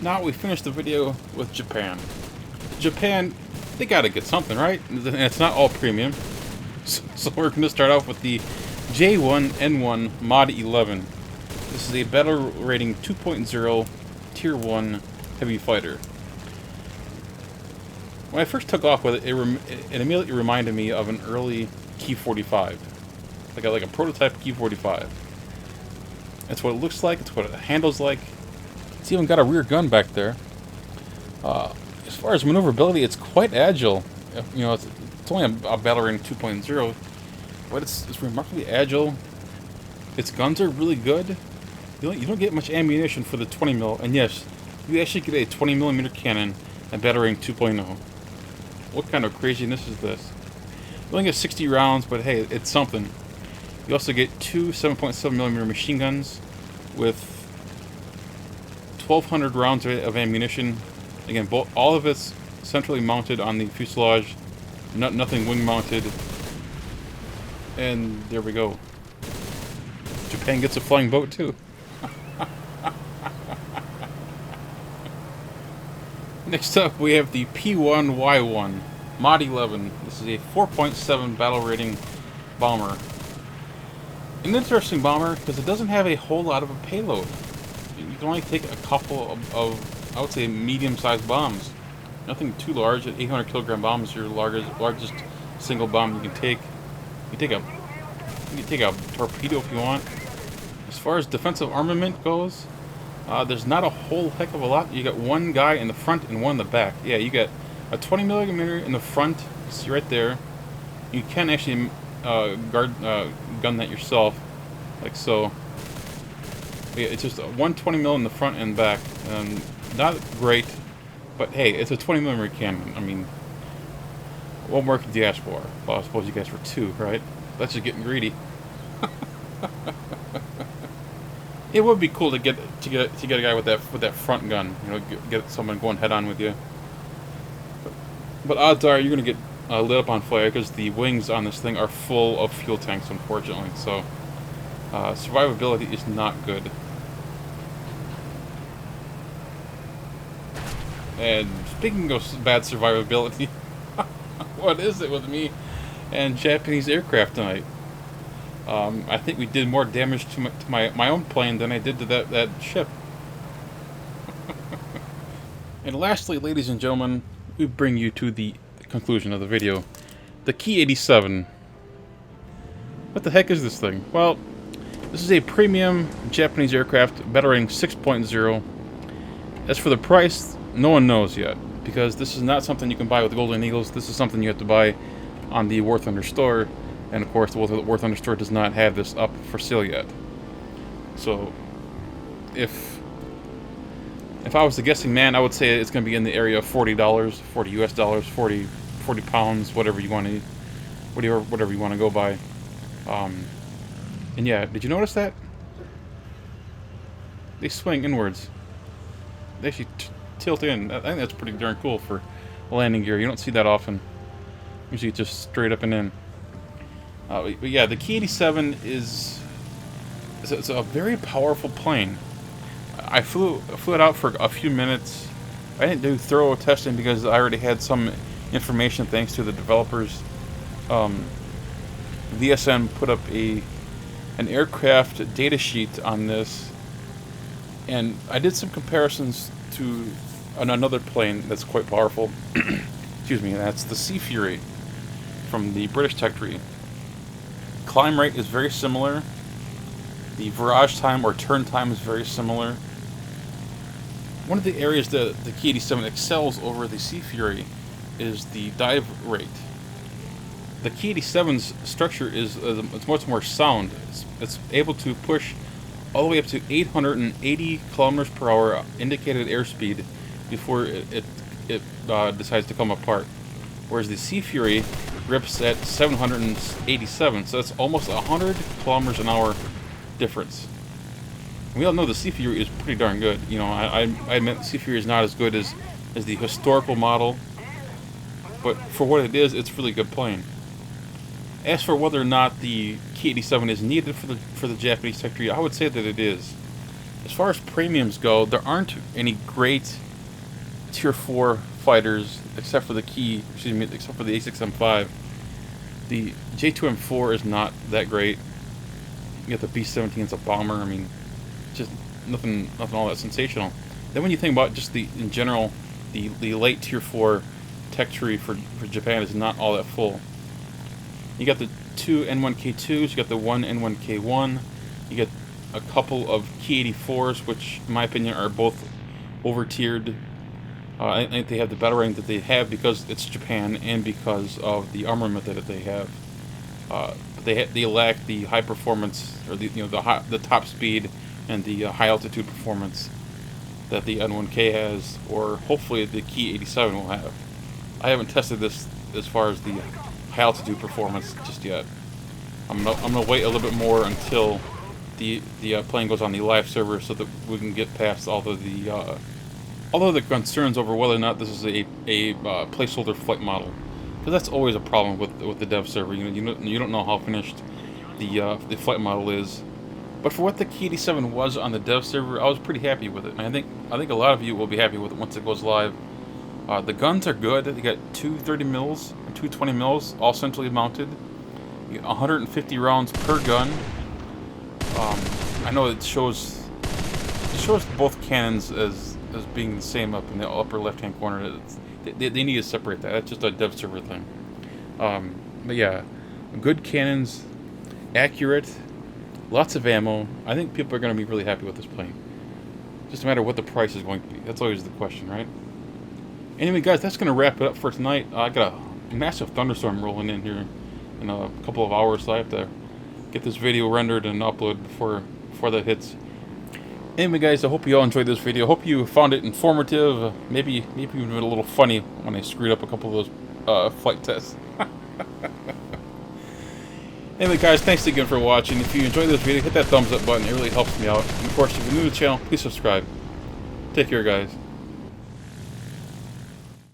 Now we finished the video with Japan. Japan, they gotta get something, right? And it's not all premium. So we're gonna start off with the J1N1 Mod 11. This is a battle rating 2.0 Tier 1 heavy fighter. When I first took off with it, it immediately reminded me of an early Ki-45. Like a prototype Ki-45. That's what it looks like, it's what it handles like. It's even got a rear gun back there. As far as maneuverability, it's quite agile. You know, it's only a battle rating 2.0, but it's remarkably agile. Its guns are really good. You don't get much ammunition for the 20mm, and yes, you actually get a 20mm cannon at battle rating 2.0. What kind of craziness is this? You only get 60 rounds, but hey, it's something. You also get two 7.7mm machine guns with 1,200 rounds of ammunition. Again, all of it's centrally mounted on the fuselage, nothing wing mounted. And there we go. Japan gets a flying boat too. Next up, we have the P1Y1 Mod 11. This is a 4.7 battle rating bomber. An interesting bomber because it doesn't have a whole lot of a payload. You can only take a couple of I would say, medium-sized bombs. Nothing too large. An 800-kilogram bomb is your largest single bomb you can take. You can take a torpedo if you want. As far as defensive armament goes, there's not a whole heck of a lot. You got one guy in the front and one in the back. Yeah, you got a 20mm in the front. See right there. You can actually gun that yourself, like so. Yeah, it's just a 120mm in the front and back. Not great, but hey, it's a 20mm cannon. I mean, what more could you ask for? Well, I suppose you guys were two, right? That's just getting greedy. It would be cool to get a guy with that front gun. You know, get someone going head on with you. But odds are you're gonna get lit up on fire because the wings on this thing are full of fuel tanks, unfortunately. So survivability is not good. And speaking of bad survivability, what is it with me and Japanese aircraft tonight? I think we did more damage to my own plane than I did to that ship. And lastly, ladies and gentlemen, we bring you to the conclusion of the video. The Ki-87. What the heck is this thing? Well, this is a premium Japanese aircraft, battle rating 6.0. As for the price, no one knows yet, because this is not something you can buy with Golden Eagles. This is something you have to buy on the War Thunder store, and of course the War Thunder store does not have this up for sale yet. So, if I was the guessing man, I would say it's going to be in the area of $40, 40 US dollars, 40 pounds, whatever you want to, whatever you want to go by. And yeah, did you notice that? They swing inwards. They actually tilt in. I think that's pretty darn cool for landing gear. You don't see that often. Usually it's just straight up and in. But yeah, the Ki-87 is a very powerful plane. I flew it out for a few minutes. I didn't do thorough testing because I already had some information thanks to the developers. VSN put up an aircraft data sheet on this, and I did some comparisons to another plane that's quite powerful. Excuse me, that's the Sea Fury from the British tech tree. Climb rate is very similar. The virage time or turn time is very similar. One of the areas that the Ki-87 excels over the Sea Fury is the dive rate. The Ki-87's structure is it's much more sound. It's able to push all the way up to 880 kilometers per hour indicated airspeed before it decides to come apart. Whereas the Sea Fury rips at 787, so that's almost 100 kilometers an hour difference. And we all know the Sea Fury is pretty darn good. You know, I admit the Sea Fury is not as good as the historical model, but for what it is, it's a really good plane. As for whether or not the Ki-87 is needed for the Japanese tech tree, I would say that it is. as far as premiums go, there aren't any great Tier 4 fighters except for the except for the A6M5. The J2M4 is not that great. You got the B-17, it's a bomber. I mean, just nothing all that sensational. Then when you think about just in general, the late Tier 4 tech tree for Japan is not all that full. You got the 2 N1K2s, you got the 1 N1K1, you get a couple of Ki-84s, which in my opinion are both over-tiered. I think they have the battle rating that they have because it's Japan and because of the armament that they have. But they lack the high performance, or the top speed and the high altitude performance that the N1K has, or hopefully the Ki-87 will have. I haven't tested this as far as the high altitude performance just yet. I'm gonna wait a little bit more until the plane goes on the live server so that we can get past all of the concerns over whether or not this is a placeholder flight model, because that's always a problem with the dev server. You don't know how finished the flight model is. But for what the Ki-87 was on the dev server, I was pretty happy with it, and I think a lot of you will be happy with it once it goes live. The guns are good. They got two 30 mils and two 20 mils, all centrally mounted. You get 150 rounds per gun. I know it shows both cannons as being the same up in the upper left-hand corner. They need to separate that. That's just a dev server thing. But yeah, good cannons, accurate, lots of ammo. I think people are going to be really happy with this plane. Just a matter of what the price is going to be. That's always the question, right? Anyway, guys, that's going to wrap it up for tonight. I got a massive thunderstorm rolling in here in a couple of hours, so I have to get this video rendered and upload before that hits. Anyway, guys, I hope you all enjoyed this video. I hope you found it informative, maybe even a little funny when I screwed up a couple of those flight tests. Anyway, guys, thanks again for watching. If you enjoyed this video, hit that thumbs up button. It really helps me out. And of course, if you're new to the channel, please subscribe. Take care, guys.